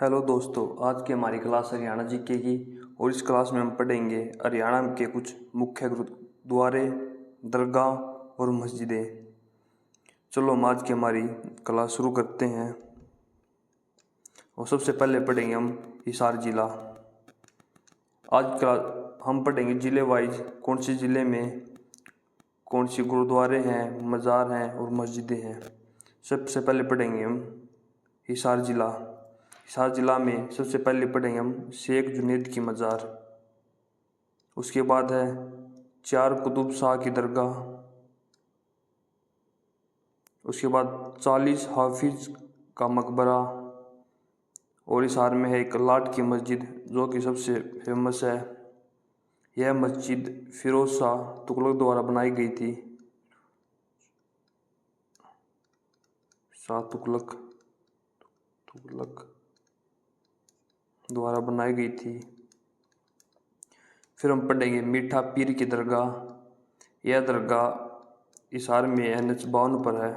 Hello दोस्तों, आज की हमारी क्लास हरियाणा जीके की। और इस क्लास में हम पढ़ेंगे हरियाणा के कुछ मुख्य गुरुद्वारे, दरगाह और मस्जिदें। चलो हम आज की हमारी क्लास शुरू करते हैं। और सबसे पहले पढ़ेंगे हम हिसार जिला। आज क्लास हम पढ़ेंगे जिले वाइज कौन से ज़िले में कौन सी गुरुद्वारे हैं, मज़ार हैं और मस्जिदें हैं। सबसे पहले पढ़ेंगे हम हिसार जिला। हिसार जिला में सबसे पहले पढ़ेंगे हम शेख जुनैद की मज़ार। उसके बाद है चार कुतुब शाह की दरगाह। उसके बाद 40 हाफिज का मकबरा। और हिसार में है एक लाट की मस्जिद जो कि सबसे फेमस है। यह मस्जिद फिरोज शाह तुगलक द्वारा बनाई गई थी। शाह तुगलक द्वारा बनाई गई थी। फिर हम पढ़ेंगे मीठा पीर की दरगाह। यह दरगाह हिसार में NH 52 पर है।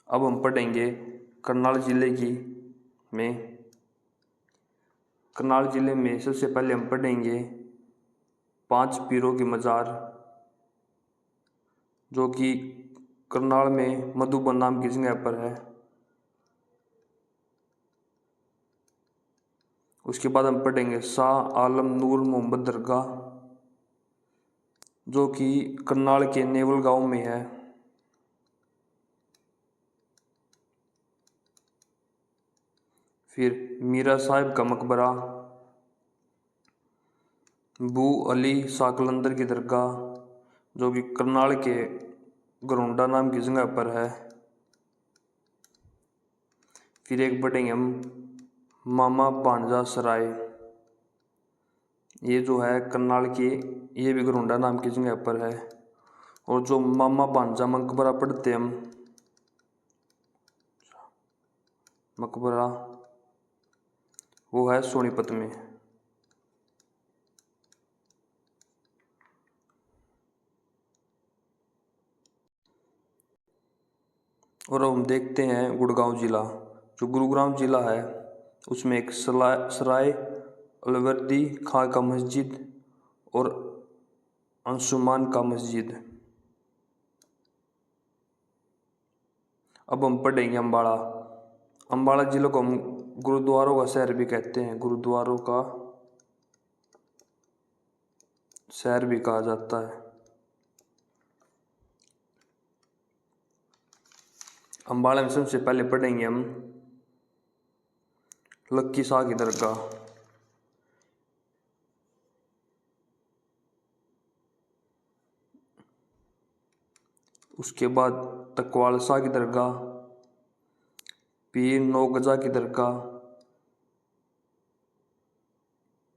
अब हम पढ़ेंगे करनाल जिले की में। करनाल जिले में सबसे पहले हम पढ़ेंगे 5 पीरों की मज़ार जो कि करनाल में मधुबन नाम की जगह पर है। उसके बाद हम पढ़ेंगे शाह आलम नूर मोहम्मद दरगाह जो कि करनाल के नेवल गांव में है। फिर मीरा साहिब का मकबरा, बू अली शाह कलंदर की दरगाह जो कि करनाल के गरोंडा नाम की जगह पर है। फिर एक पढ़ेंगे हम मामा भांजा सराय। ये जो है करनाल के, ये भी गरोंडा नाम की जगह पर है। और जो मामा भांजा मकबरा पढ़ते हम मकबरा, वो है सोनीपत में। और अब हम देखते हैं गुड़गांव जिला। जो गुरुग्राम जिला है उसमें एक सराय अलवर्दी खां का मस्जिद और अंशुमान का मस्जिद। अब हम पढ़ेंगे अम्बाड़ा। अम्बाड़ा जिले को हम गुरुद्वारों का शहर भी कहते हैं, गुरुद्वारों का शहर भी कहा जाता है। अम्बाड़ा में सबसे पहले पढ़ेंगे हम लक्की शाह की दरगाह। उसके बाद तकवाल शाह की दरगाह, पीर नौगजा की दरगाह।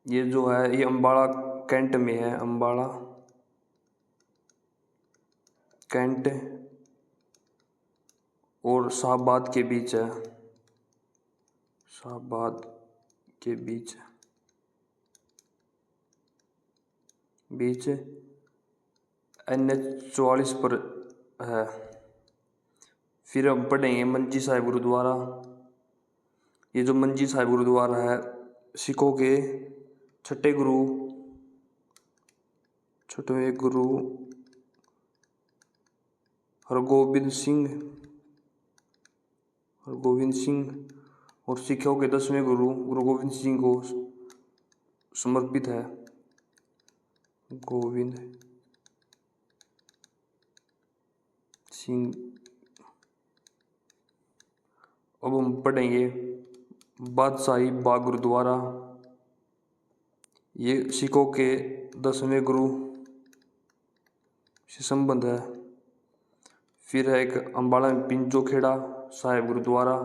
ये जो है ये अम्बाड़ा कैंट में है। अम्बाड़ा कैंट और शाहबाद के बीच है। शाहबाद के बीच NH 44 पर है। फिर हम पढ़ेंगे मंजी साहिब गुरुद्वारा। ये जो मंजी साहिब गुरुद्वारा है सिखों के छठवें गुरु हरगोविंद सिंह और सिखों के 10वें गुरु गोविंद सिंह को समर्पित है। गोविंद सिंह। अब हम पढ़ेंगे बादशाही बाग गुरुद्वारा। ये सिखों के 10वें गुरु से संबंध है। फिर है एक अम्बाड़ा में पिंजो खेड़ा साहिब गुरुद्वारा।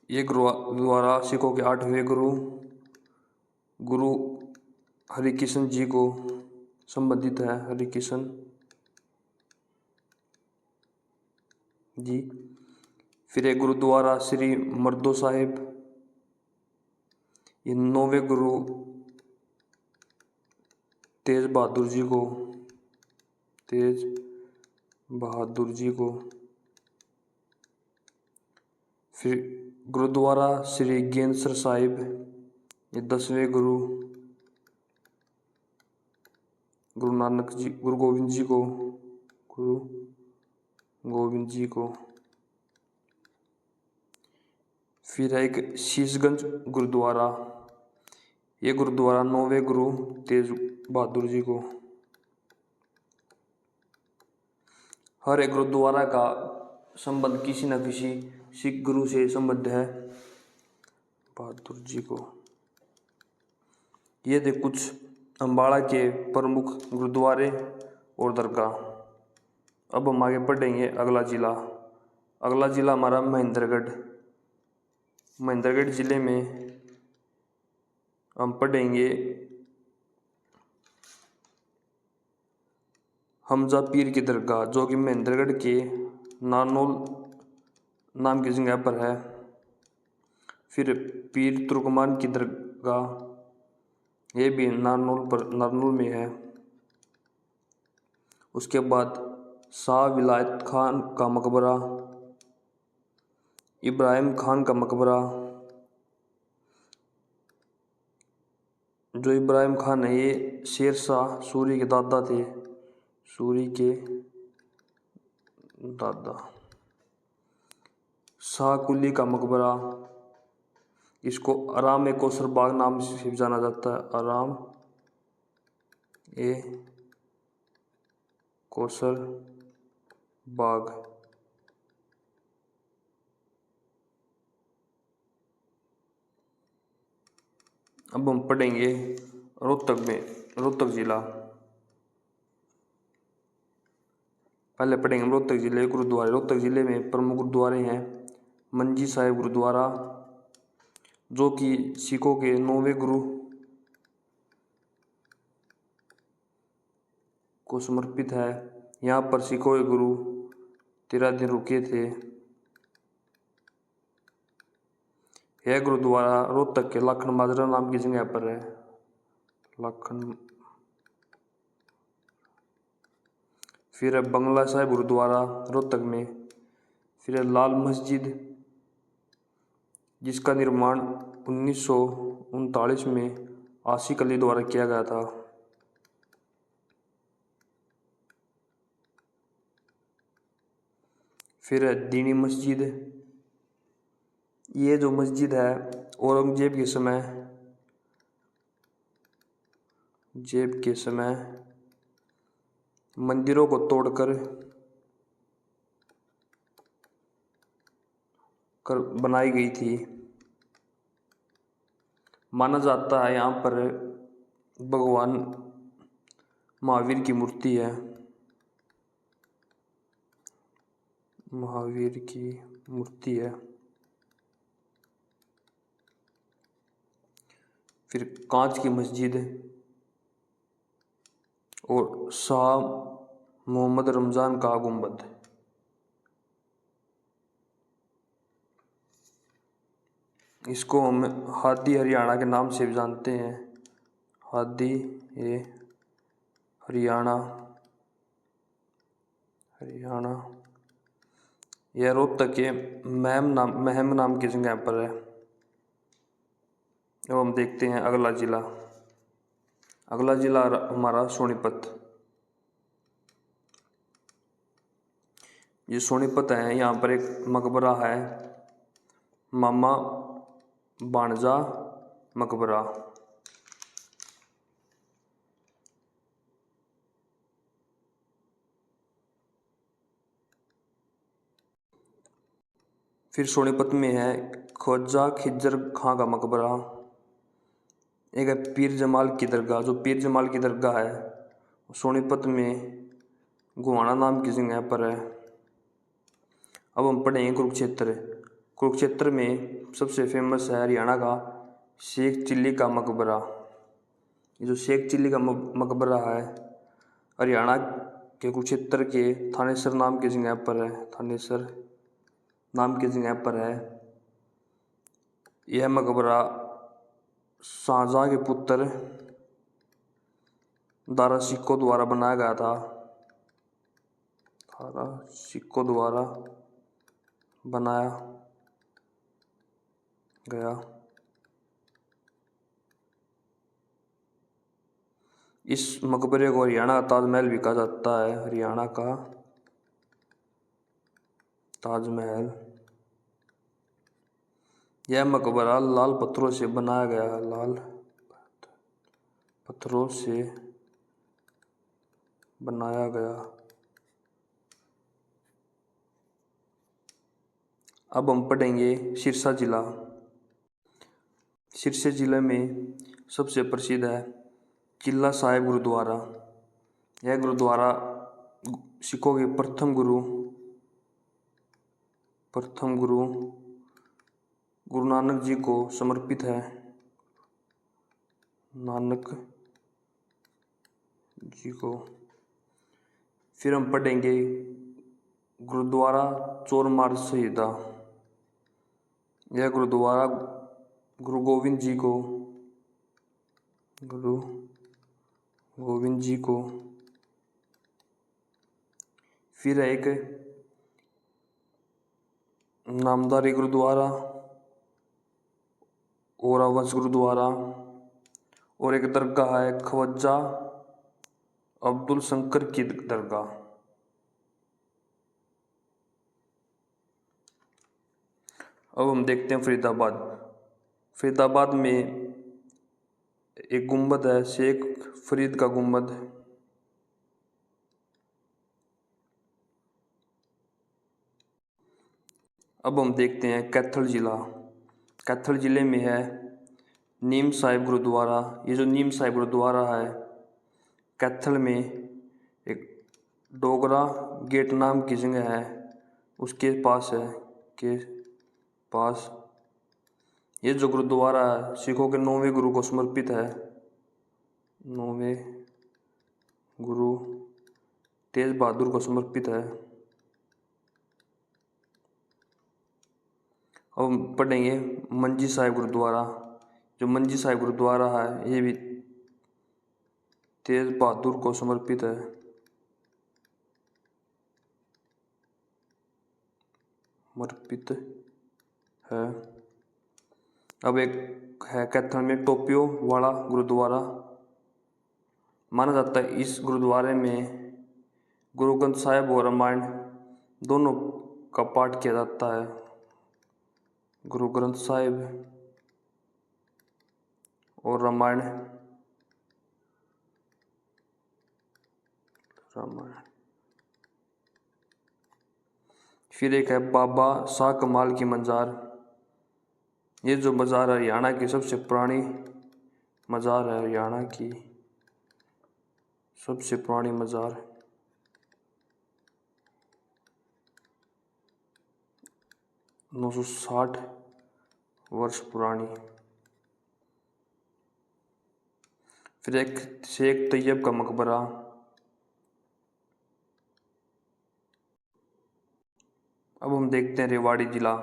ये गुरुद्वारा सिखों के 8वें गुरु हरिकृष्ण जी को संबंधित है। हरिकृष्ण जी। फिर एक गुरुद्वारा श्री मर्दो साहिब। ये 9वें गुरु तेज बहादुर जी को बहादुर जी को। फिर गुरुद्वारा श्री गेंदसर साहिब, ये 10वें गुरु गुरु नानक जी, गुरु गोविंद जी को, गुरु गोविंद जी को। फिर है एक शीशगंज गुरुद्वारा, ये गुरुद्वारा 9वें गुरु तेज बहादुर जी को। हर एक गुरुद्वारा का संबंध किसी न किसी सिख गुरु से संबद्ध है। बहादुर जी को। ये थे कुछ अम्बाड़ा के प्रमुख गुरुद्वारे और दरगाह। अब हम आगे पढ़ेंगे अगला जिला। अगला जिला हमारा महेंद्रगढ़। महेंद्रगढ़ जिले में हम पढ़ेंगे हमजा पीर की दरगाह, जो कि महेंद्रगढ़ के नारनौल नाम की जगह पर है। फिर पीर तुर्कमान की दरगाह, ये भी नारनौल में है। उसके बाद शाह विलायत खान का मकबरा, इब्राहिम खान का मकबरा। जो इब्राहिम खान है ये शेर शाह सूरी के दादा थे, सूरी के दादा। शाह कुली का मकबरा, इसको आराम ए कौसर बाग नाम से भी जाना जाता है। आराम ए कौसर बाग। अब हम पढ़ेंगे रोहतक में, रोहतक जिला। पहले पढ़ेंगे रोहतक जिले गुरुद्वारे। रोहतक जिले में प्रमुख गुरुद्वारे हैं मंजी साहिब गुरुद्वारा, जो कि सिखों के 9वें गुरु को समर्पित है। यहाँ पर सिखों के गुरु 13 दिन रुके थे। यह गुरुद्वारा रोहतक के लाखन माजरा नाम की जगह पर है। लाखन। फिर है बंगला साहिब गुरुद्वारा रोहतक में। फिर है लाल मस्जिद, जिसका निर्माण 1939 में आसिफ अली द्वारा किया गया था। फिर है दीनी मस्जिद, ये जो मस्जिद है औरंगजेब के समय मंदिरों को तोड़कर बनाई गई थी। माना जाता है यहाँ पर भगवान महावीर की मूर्ति है। महावीर की मूर्ति है। फिर कांच की मस्जिद और शाह मोहम्मद रमजान का गुंबद। इसको हम हादी हरियाणा के नाम से भी जानते हैं। हादी ये हरियाणा, यह रोहतक के महम नाम की जगह पर है। अब हम देखते हैं अगला जिला। अगला जिला हमारा सोनीपत। ये सोनीपत है। यहाँ पर एक मकबरा है, मामा बाणजा मकबरा। फिर सोनीपत में है ख्वाजा खिज्जर खां का मकबरा। एक है पीर जमाल की दरगाह। जो पीर जमाल की दरगाह है सोनीपत में गुहाना नाम की जगह पर है। अब हम पढ़ेंगे कुरुक्षेत्र। कुरुक्षेत्र में सबसे फेमस है हरियाणा का शेख चिल्ली का मकबरा। ये जो शेख चिल्ली का मकबरा है हरियाणा के कुरुक्षेत्र के थानेसर नाम की जगह पर है। थानेसर नाम की जगह पर है। यह मकबरा शाहजहां के पुत्र दारा सिकों द्वारा बनाया गया था। सिक्कों द्वारा बनाया गया। इस मकबरे को हरियाणा का ताजमहल भी कहा जाता है। हरियाणा का ताजमहल। यह मकबरा लाल पत्थरों से बनाया गया है। लाल पत्थरों से बनाया गया। अब हम पढ़ेंगे सिरसा जिला। सिरसा जिले में सबसे प्रसिद्ध है किला साहिब गुरुद्वारा। यह गुरुद्वारा सिखों के प्रथम गुरु गुरु नानक जी को समर्पित है। नानक जी को। फिर हम पढ़ेंगे गुरुद्वारा चोरमार शहीदा। यह गुरुद्वारा गुरु गोविंद जी को। फिर एक नामदारी गुरुद्वारा, औरावंश गुरुद्वारा, और एक दरगाह है ख्वाजा अब्दुल शंकर की दरगाह। अब हम देखते हैं फरीदाबाद। फरीदाबाद में एक गुंबद है, शेख फरीद का गुंबद। अब हम देखते हैं कैथल जिला। कैथल जिले में है नीम साहिब गुरुद्वारा। ये जो नीम साहिब गुरुद्वारा है कैथल में एक डोगरा गेट नाम की जगह है, उसके पास है के पास। ये जो गुरुद्वारा है सिखों के 9वें गुरु को समर्पित है। 9वें गुरु तेज बहादुर को समर्पित है। अब हम पढ़ेंगे मंजी साहिब गुरुद्वारा। जो मंजी साहिब गुरुद्वारा है ये भी तेज बहादुर को समर्पित है। अब एक है कैथल में टोपियो वाला गुरुद्वारा। माना जाता है इस गुरुद्वारे में गुरु ग्रंथ साहिब और रामायण दोनों का पाठ किया जाता है। गुरु ग्रंथ साहिब और रामायण। फिर एक है बाबा शाह कमाल की मजार। ये जो मजार है हरियाणा की सबसे पुरानी मजार है। हरियाणा की सबसे पुरानी मजार। 960 वर्ष पुरानी। फिर एक शेख तैयब का मकबरा। अब हम देखते हैं रेवाड़ी जिला।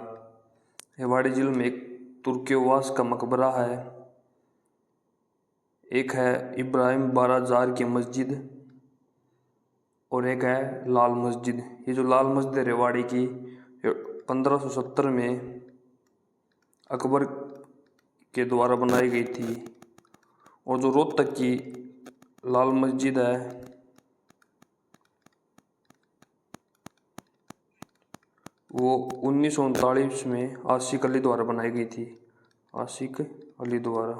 रेवाड़ी जिले में एक तुर्कियोवास का मकबरा है। एक है इब्राहिम बाराजार की मस्जिद और एक है लाल मस्जिद। ये जो लाल मस्जिद है रेवाड़ी की 1570 में अकबर के द्वारा बनाई गई थी। और जो रोहतक की लाल मस्जिद है वो 1939 में आशिक अली द्वारा बनाई गई थी। आशिक अली द्वारा।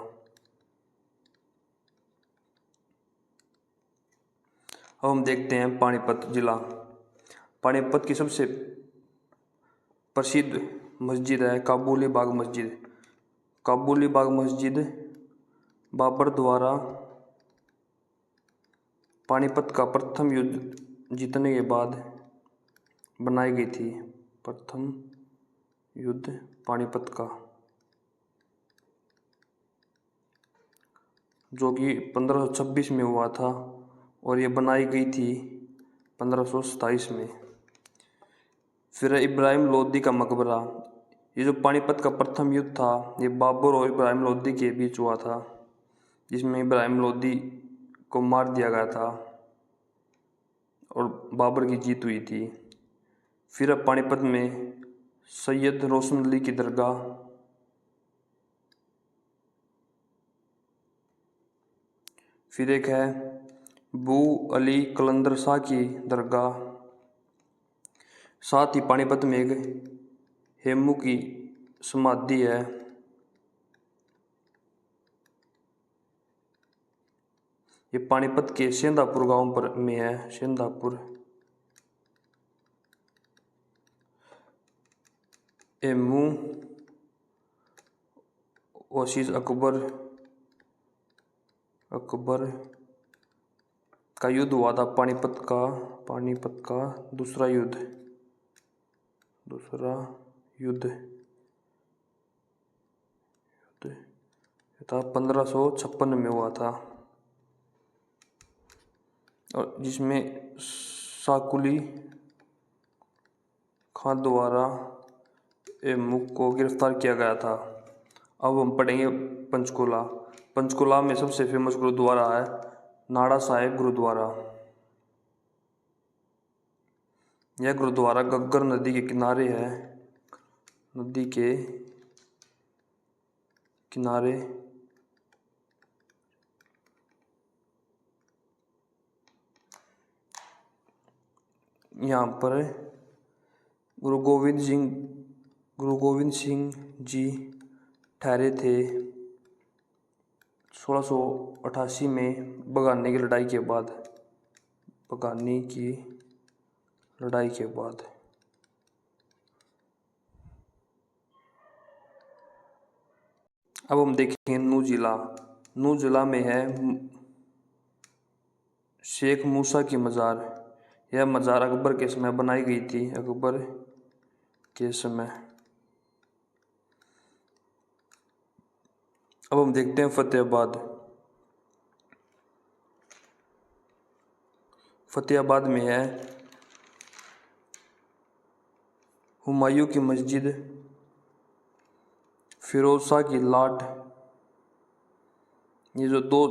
अब हम देखते हैं पानीपत जिला। पानीपत की सबसे प्रसिद्ध मस्जिद है काबुली बाग मस्जिद। काबुली बाग मस्जिद बाबर द्वारा पानीपत का प्रथम युद्ध जीतने के बाद बनाई गई थी। प्रथम युद्ध पानीपत का जो कि 1526 में हुआ था और ये बनाई गई थी 1527 में। फिर इब्राहिम लोदी का मकबरा। ये जो पानीपत का प्रथम युद्ध था ये बाबर और इब्राहिम लोदी के बीच हुआ था, जिसमें इब्राहिम लोदी को मार दिया गया था और बाबर की जीत हुई थी। फिर अब पानीपत में सैयद रोशन अली की दरगाह, फिर एक है बू अली कलंदर शाह की दरगाह। साथ ही पानीपत में एक हेमू की समाधि है। ये पानीपत के सेंधापुर गांव पर में है, सेंधापुर। हेमू वशीज अकबर का युद्ध हुआ था, पानीपत का दूसरा युद्ध था 1556 में हुआ था, और जिसमें साकुली खान द्वारा हेमू को गिरफ्तार किया गया था। अब हम पढ़ेंगे पंचकुला में सबसे फेमस गुरुद्वारा है नाड़ा साहिब गुरुद्वारा। यह गुरुद्वारा गग्गर नदी के किनारे है, नदी के किनारे। यहाँ पर गुरु गोविंद सिंह जी ठहरे थे 1688 में बगानी की लड़ाई के बाद। अब हम देखेंगे नूह जिला में है शेख मूसा की मज़ार। यह मज़ार अकबर के समय बनाई गई थी, अकबर के समय। अब हम देखते हैं फतेहाबाद में है हुमायूं की मस्जिद, फिरोज शाह की लाट। ये जो दो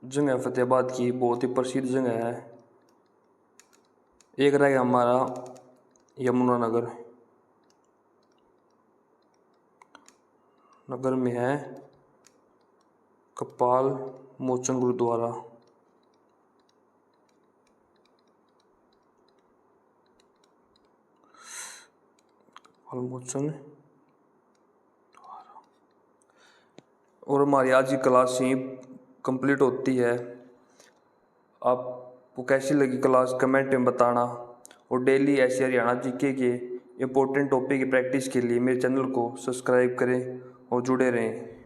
जगह है फतेहाबाद की, बहुत ही प्रसिद्ध जगह है। एक रह गया हमारा यमुनानगर में है कपाल मोचन गुरुद्वारा। और हमारी आज की क्लास ही कंप्लीट होती है। आपको कैसी लगी क्लास कमेंट में बताना, और डेली ऐसे हरियाणा जीके के इम्पोर्टेंट टॉपिक की प्रैक्टिस के लिए मेरे चैनल को सब्सक्राइब करें और जुड़े रहें।